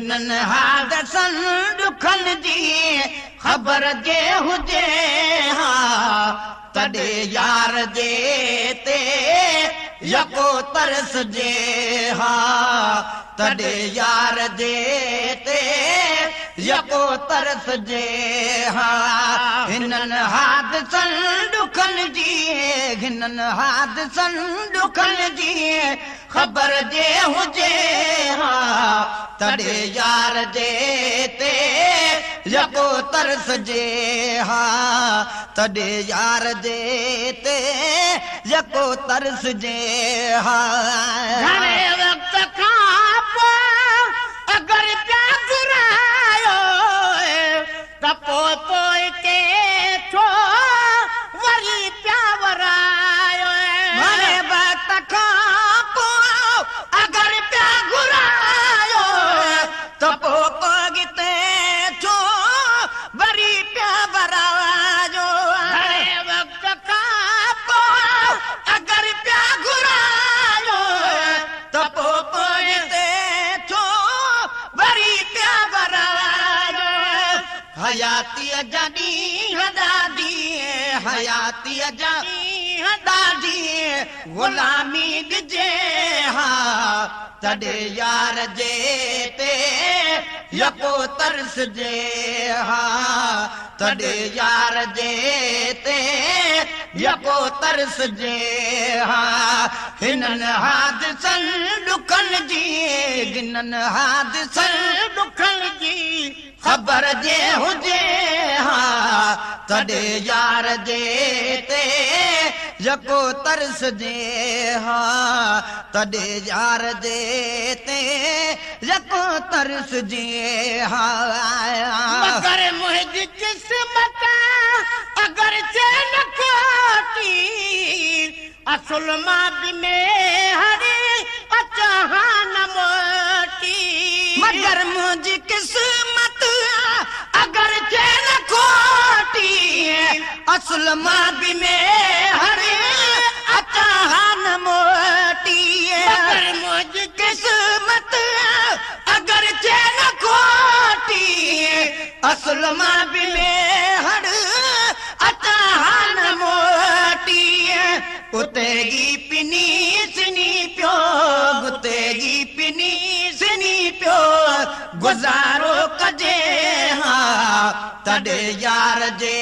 हिनन हादसन दुखन जी खबर जे हुजे हा तॾे यार जे ते यको तरस जे हा तॾे यार जे ते यको तरस जे हा हिनन हादसन दुखन जी हिनन हादसन दुखन जी खबर जे हुजे हा तॾे यार जे ते यको तरस जे हा तॾे यार जे ते यको तरस जे हा घणे वक्त खां पोइ अगर प्या घुरायो त पोइ के छो वरी प्या वरायो घणे वक्त खां पोइ अगर प्या घुरायो त पोइ ते छो वरी प्या वरायो घणे वक्त खां पोइ अगर प्या घुरायो त पोइ ते छो वरी प्या वरायो हयातीअ जा ॾींहं ॾाढी हयातीअ जा ॾींहं ॾाढी ग़ुलामी ॾिजे हा तॾे यार जे ते यको तरस जे हा तॾे यार जे ते यको तरस जे हा हिनन हादसन दुखन जी हिनन हादसन दुखन जी खबर जे हुजे हा तॾे यार जे ते यको तरस जे हा तॾे यार जे ते यको तरस जे हा मगर मुंहिंजी किस्मत अगर चे न खोटी असुल मां बिने हरी अचां न मोटी मगर मुंहिंजी किस्मत अगर चे न खोटी असुल मां बिने हरी अचां न मोटी मगर मुंहिंजी किस्मत अगर चे न खोटी असुल मां बिने हर अचां न मोटी उतेगी पिनी सिनी पियो गुतेगी पिनी सिनी पियो गुज़ारो कजे हा तॾे यार जे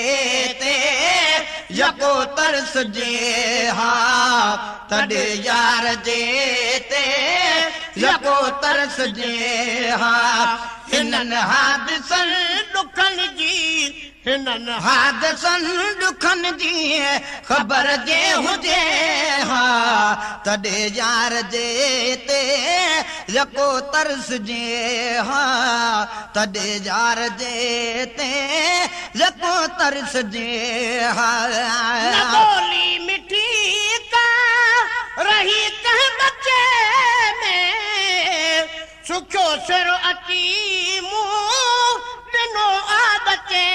ते यको तरस जे हा तॾे यार जे ते यको तरस जे हा हिनन हादसन दुखन जी हिनन हादसन दुखन जी खबर जे हुजे हा तॾे यार जे ते यको तरस जे हा तॾे यार जे ते यको तरस जे हा न बोली मिठी का रही कह बच्चे में सुखो सिर अची मुंह ॾिनो आ बच्चे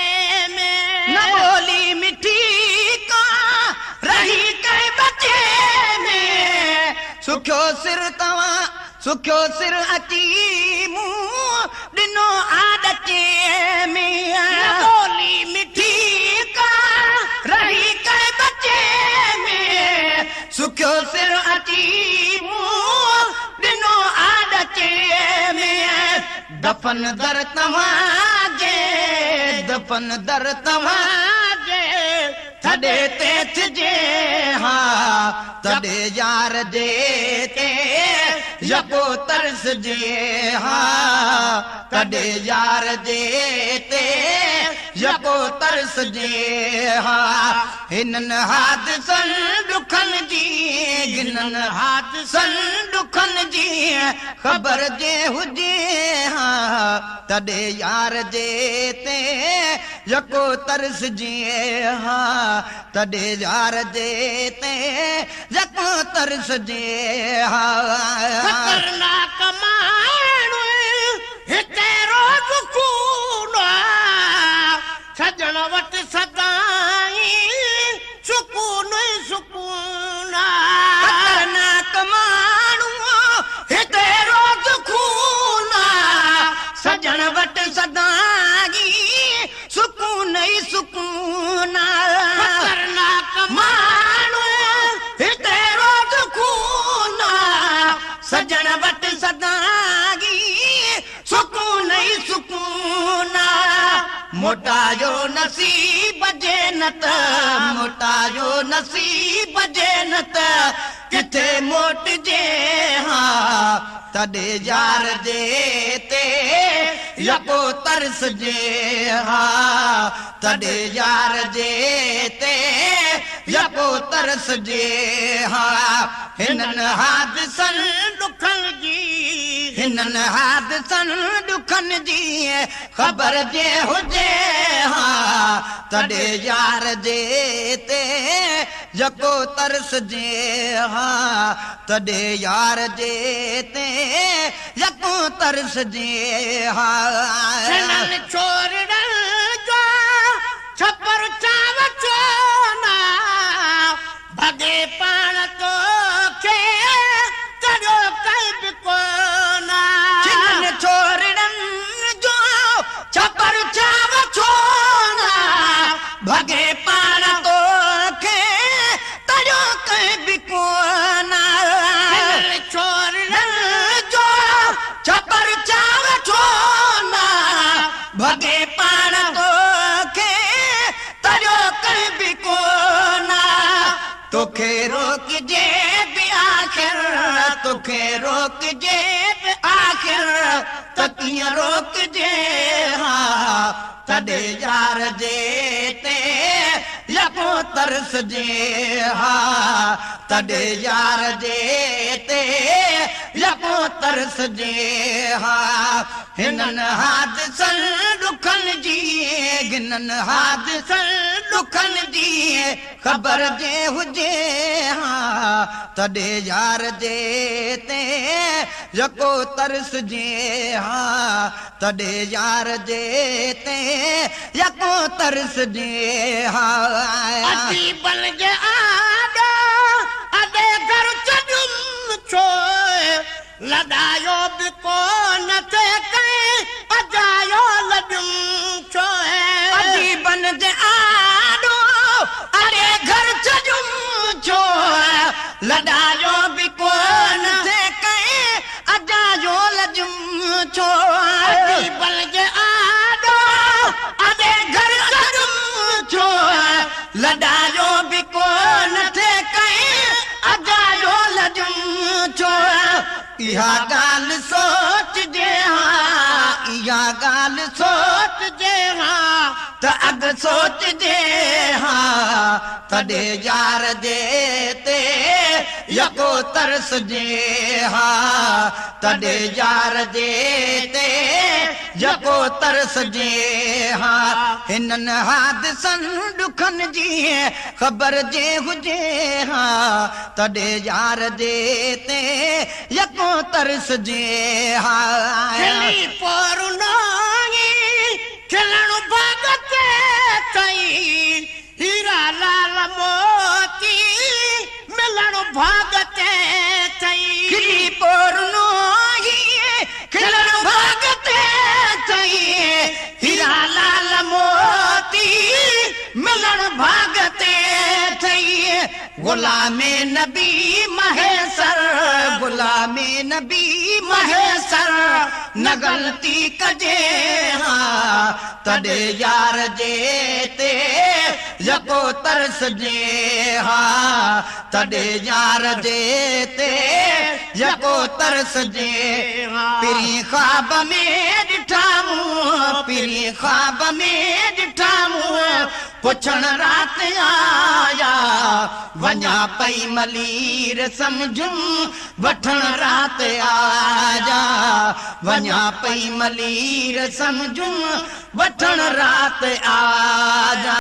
में न बोली मिठी का रही कह बच्चे में सुखो सिर तव्हां सुखो सिर अची मुंह ॾिनो आदचे में न बोली मिठी का रही कह बच्चे में सुखो सिर अची मुंह ॾिनो आदचे में दफन दर तव्हांजे दफन दर तव्हांजे थॾे ते थिजे हा तॾे यार जे ते यको तरस जे हा तॾे यार जे ते यको तरस जे हा हिनन हादसन दुखन जी हिनन हादसन दुखन जी खबर जे हुजे हा तॾे यार जे ते यको तरस जे हा तॾे यार जे ते यको तरस जे हा खतरनाक माण्हू हिते रोज़ खून सजण वटि सदाई सुकून सुकून खतरनाक माण्हू हिते रोज़ खून सुकून खतरनाक माण्हू हिते रोज़ खून सजण वटि सदागी सुकून ई सुकून मोटायो नसीब जे न त मोटायो नसीब जे न त किथे मोटजे हा तॾहिं यार जे ते यको तरसजे हा तॾहिं यार जे ते यको तरसजे हा हिननि हादिसनि दुखनि जी हिननि हादिसनि ॾुखनि जी ख़बर जे हुजे हा तॾहिं यार जे ते यको तरसजे हा तॾहिं यार जे ते यको तरसजे हा हिननि छोरड़नि जो छपर चाव चोना भॻे पाण तोखे कॾो कई बि कोना हिननि छोरड़नि जो छपर चाव छोना भॻे पाण तोखे तॾो कई बि कोना हिननि छोरड़नि जो छपर चाव छोना भॻे पाण तोखे तॾो कई बि कोना तोखे रोकजे बि आख़िर तोखे रोकजे बि आख़िर त कीअं रोकजे हा तॾहिं यार जे ते यको तरसजे हा तॾहिं यार जे ते यको तरसजे हा हिननि हादिसनि ॾुखनि जी हिननि हादिसनि ॾुखनि जी ख़बर जे हुजे हा तॾहिं यार जे ते यको तरसजे हा तॾहिं यार जे ते यको तरसजे हा अजीबन जे आॾो अॾे घर छॾियुमि छो लॾायो बि कोन थिए कई अजायो लॾियुमि छो अजीबन जे आॾो अड़े घर छॾियुमि छो लॾायो बि कोन थिए कई अजायो लॾियुमि छो अजीबन जे आॾो अड़े घर छॾियुमि छो लॾायो बि कोन थिए कई अजायो लॾियुमि छो इहा ॻाल्हि सोचजे हा इहा ॻाल्हि सोचजे हा त अॻु सोचजे हा तॾहिं यार जे ते यको तरसजे हा तॾहिं यार जे ते यको तरसजे हा हिननि हादिसनि ॾुखनि जी ख़बर जे हुजे हा तॾहिं यार जे ते यको तरसजे हा खिली पोरुनोई खिलणु भॻते थई हीरा लाल मोती मिलणु भॻते थई खिली पोरुनोई खिलणु भॻते थई हीरा लाल मोती मिलणु भॻते थई गुलामे नबी महेसर गुलामे नबी महेसर न ग़लती कजे हा तॾहिं यार जे ते यको तरसजे हा तॾहिं यार जे ते यको तरसजे पिरी ख्वाब में ॾिठा मूं पिरी ख्वाब में ॾिठा मूं पुछण राति आया वञा पई मलीर सम्झुम वठण राति आया वञा पई मलीर सम्झुम वठण राति आया